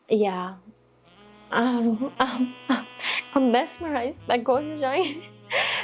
Yeah, um, um, I'm mesmerized by Gochujang.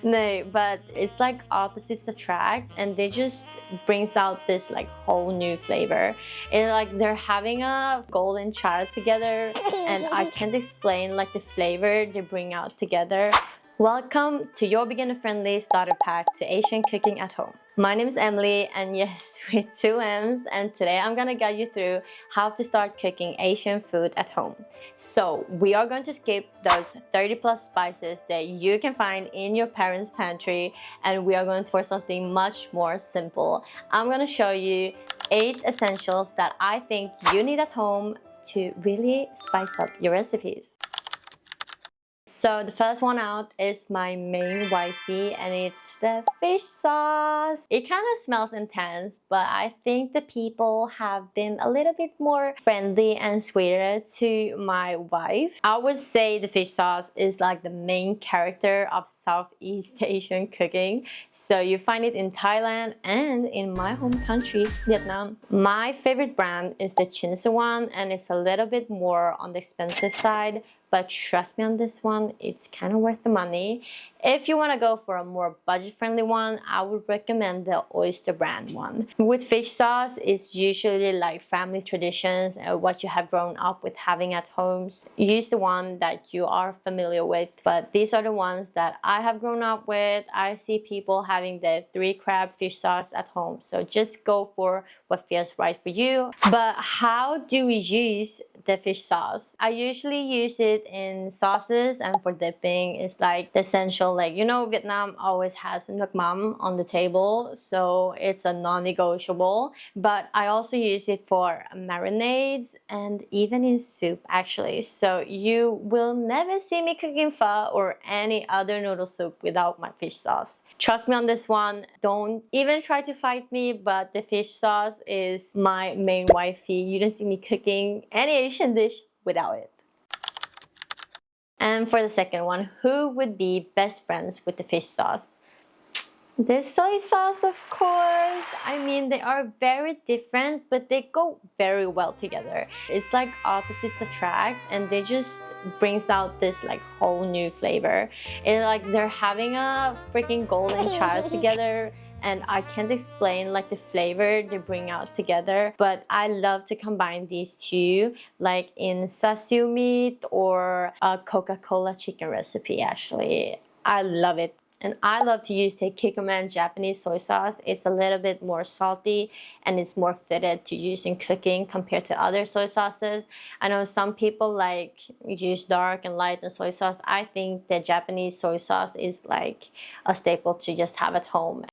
No, but it's like opposites attract, and they just brings out this like whole new flavor. It's like they're having a golden child together, and I can't explain like the flavor they bring out together. Welcome to your beginner-friendly starter pack to Asian cooking at home. My name is Emily, and yes, with two M's, and today I'm gonna guide you through how to start cooking Asian food at home. So we are going to skip those 30 plus spices that you can find in your parents' pantry, and we are going for something much more simple. I'm gonna show you 8 essentials that I think you need at home to really spice up your recipes. So the first one out is my main wifey, and it's the fish sauce. It kind of smells intense, but I think the people have been a little bit more friendly and sweeter to my wife. I would say the fish sauce is like the main character of Southeast Asian cooking. So you find it in Thailand and in my home country, Vietnam. My favorite brand is the Chinsa one, and it's a little bit more on the expensive side. But trust me on this one, it's kind of worth the money. If you want to go for a more budget-friendly one, I would recommend the Oyster brand one. With fish sauce, it's usually like family traditions and what you have grown up with having at homes. Use the one that you are familiar with, but these are the ones that I have grown up with. I see people having the 3 crab fish sauce at home, so just go for what feels right for you. But how do we use the fish sauce? I usually use it in sauces, and for dipping it's like the essential, like, you know, Vietnam always has nuoc mam on the table, so it's a non-negotiable. But I also use it for marinades and even in soup actually. So you will never see me cooking pho or any other noodle soup without my fish sauce. Trust me on this one, don't even try to fight me, but the fish sauce is my main wifey. You don't see me cooking any Asian dish without it. And for the second one, who would be best friends with the fish sauce? The soy sauce, of course. I mean, they are very different, but they go very well together. It's like opposites attract, and they just brings out this like whole new flavor. It's like they're having a freaking golden child together, and I can't explain like the flavor they bring out together, but I love to combine these two like in sashimi or a Coca-Cola chicken recipe. Actually, I love it. And I love to use the Kikkoman Japanese soy sauce. It's a little bit more salty, and it's more fitted to use in cooking compared to other soy sauces. I know some people like use dark and light and soy sauce. I think the Japanese soy sauce is like a staple to just have at home.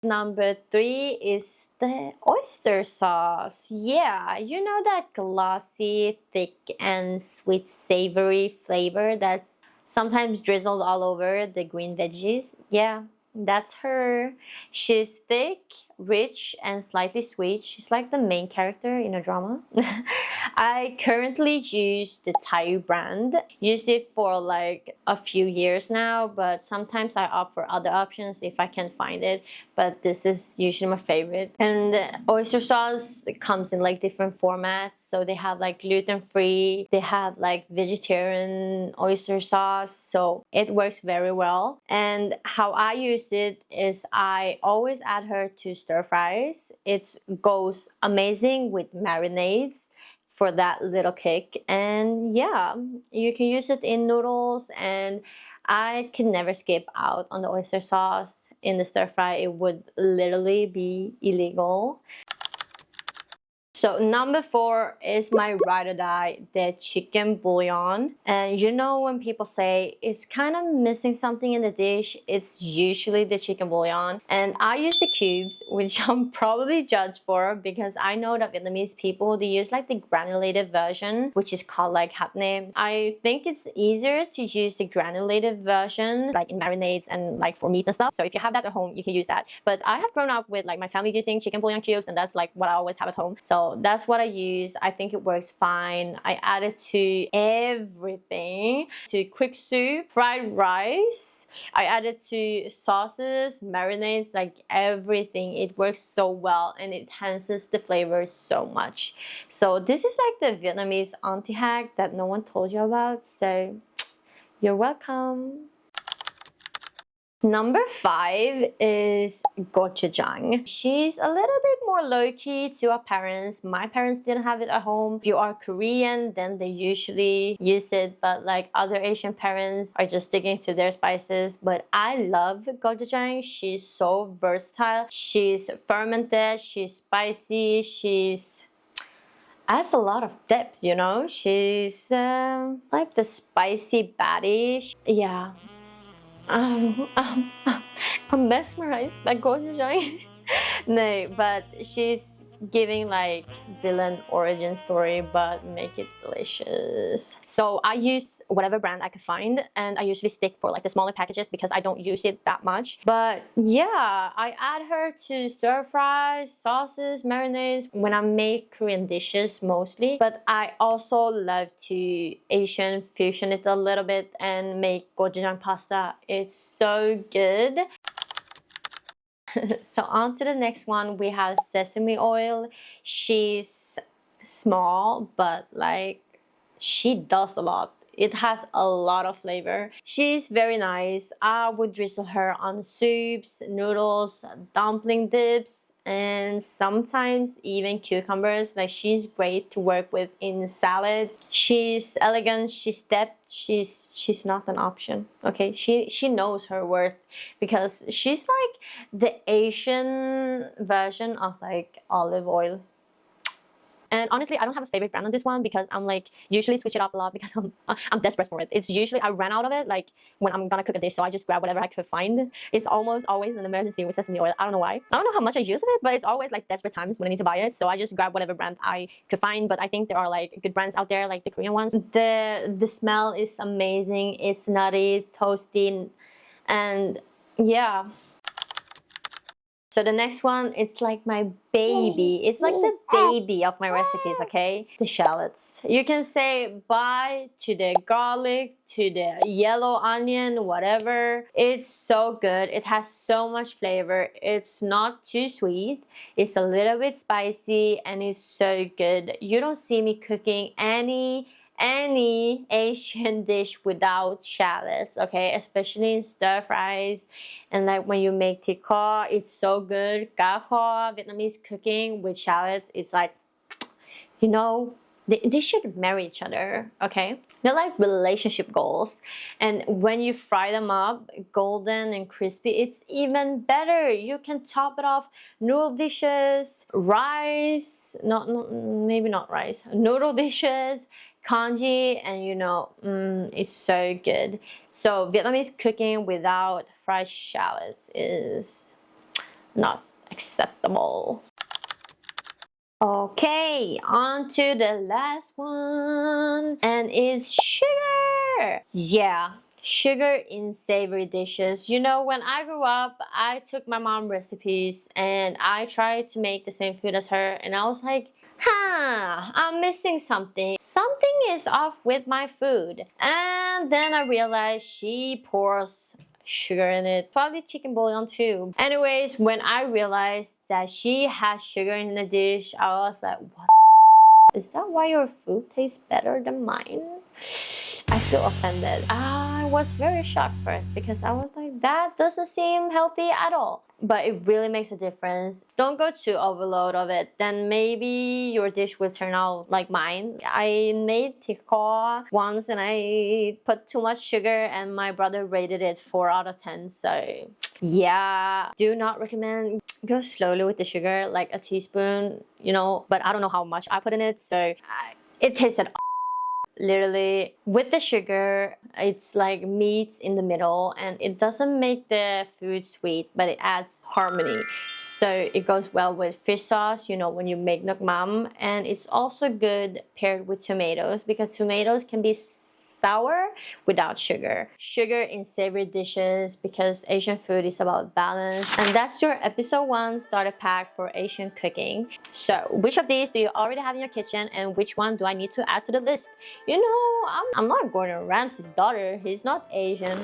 Number 3 is the oyster sauce. Yeah, you know that glossy, thick, and sweet savory flavor that's sometimes drizzled all over the green veggies? Yeah, that's her. She's thick, rich, and slightly sweet. She's like the main character in a drama. I currently use the Thai brand. Used it for like a few years now, but sometimes I opt for other options if I can find it. But this is usually my favorite. And the oyster sauce comes in like different formats. So they have like gluten-free, they have like vegetarian oyster sauce. So it works very well. And how I use it is I always add her to stir fries. It goes amazing with marinades for that little kick. And yeah, you can use it in noodles, and I can never skip out on the oyster sauce in the stir fry. It would literally be illegal. So number 4 is my ride or die, the chicken bouillon. And you know when people say it's kind of missing something in the dish, it's usually the chicken bouillon. And I use the cubes, which I'm probably judged for because I know that Vietnamese people, they use like the granulated version, which is called like hat name. I think it's easier to use the granulated version like in marinades and like for meat and stuff. So if you have that at home, you can use that. But I have grown up with like my family using chicken bouillon cubes, and that's like what I always have at home. So So that's what I use. I think it works fine. I add it to everything, to quick soup, fried rice. I add it to sauces, marinades, like everything. It works so well and it enhances the flavors so much. So this is like the Vietnamese auntie hack that no one told you about. So you're welcome. Number 5 is Gochujang. She's a little bit more low-key to our parents. My parents didn't have it at home. If you are Korean, then they usually use it, but like other Asian parents are just sticking to their spices. But I love Gochujang. She's so versatile. She's fermented, she's spicy, she's adds a lot of depth, you know? She's like the spicy baddie. Yeah. I'm mesmerized by Gochujang. No, but she's giving like villain origin story, but make it delicious. So I use whatever brand I could find, and I usually stick for like the smaller packages because I don't use it that much. But yeah, I add her to stir fries, sauces, marinades when I make Korean dishes mostly. But I also love to Asian fusion it a little bit and make gochujang pasta. It's so good. So on to the next one, we have sesame oil. She's small, but like she does a lot. It has a lot of flavor. She's very nice. I would drizzle her on soups, noodles, dumpling dips, and sometimes even cucumbers. Like she's great to work with in salads. She's elegant, she's depth, she's not an option. Okay, she knows her worth because she's like the Asian version of like olive oil. And honestly, I don't have a favorite brand on this one because I'm like usually switch it up a lot because I'm desperate for it. It's usually I ran out of it like when I'm gonna cook a dish, so I just grab whatever I could find. It's almost always an emergency with sesame oil. I don't know why. I don't know how much I use of it, but it's always like desperate times when I need to buy it. So I just grab whatever brand I could find. But I think there are like good brands out there, like the Korean ones. The smell is amazing. It's nutty, toasty, and yeah. So the next one, it's like my baby. It's like the baby of my recipes, okay? The shallots. You can say bye to the garlic, to the yellow onion, whatever. It's so good. It has so much flavor. It's not too sweet. It's a little bit spicy and it's so good. You don't see me cooking any Asian dish without shallots, okay? Especially in stir fries and like when you make tikka, it's so good. Cá kho, Vietnamese cooking with shallots, it's like, you know, they should marry each other, okay? They're like relationship goals. And when you fry them up golden and crispy, it's even better. You can top it off noodle dishes, rice, maybe not rice, noodle dishes, congee, and you know, it's so good. So Vietnamese cooking without fried shallots is not acceptable. Okay, on to the last one, and it's sugar. Yeah, sugar in savory dishes. You know, when I grew up, I took my mom's recipes and I tried to make the same food as her, and I was like, I'm missing something. Something is off with my food. And then I realized she pours sugar in it. Probably chicken bouillon too. Anyways, when I realized that she has sugar in the dish, I was like, what? Is that why your food tastes better than mine? I feel offended. I was very shocked first because I was like, that doesn't seem healthy at all. But it really makes a difference. Don't go too overload of it. Then maybe your dish will turn out like mine. I made tikka once and I put too much sugar and my brother rated it 4 out of 10. So yeah, do not recommend. Go slowly with the sugar, like a teaspoon, you know, but I don't know how much I put in it. So it tasted literally with the sugar. It's like meats in the middle and it doesn't make the food sweet, but it adds harmony. So it goes well with fish sauce, you know, when you make nuoc mam. And it's also good paired with tomatoes because tomatoes can be sour without sugar. Sugar in savory dishes, because Asian food is about balance. And that's your episode 1 starter pack for Asian cooking. So which of these do you already have in your kitchen, and which one do I need to add to the list? You know, I'm not Gordon Ramsay's daughter. He's not Asian.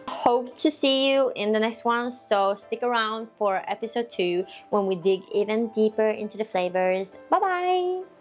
Hope to see you in the next one, so stick around for episode 2 when we dig even deeper into the flavors. Bye bye!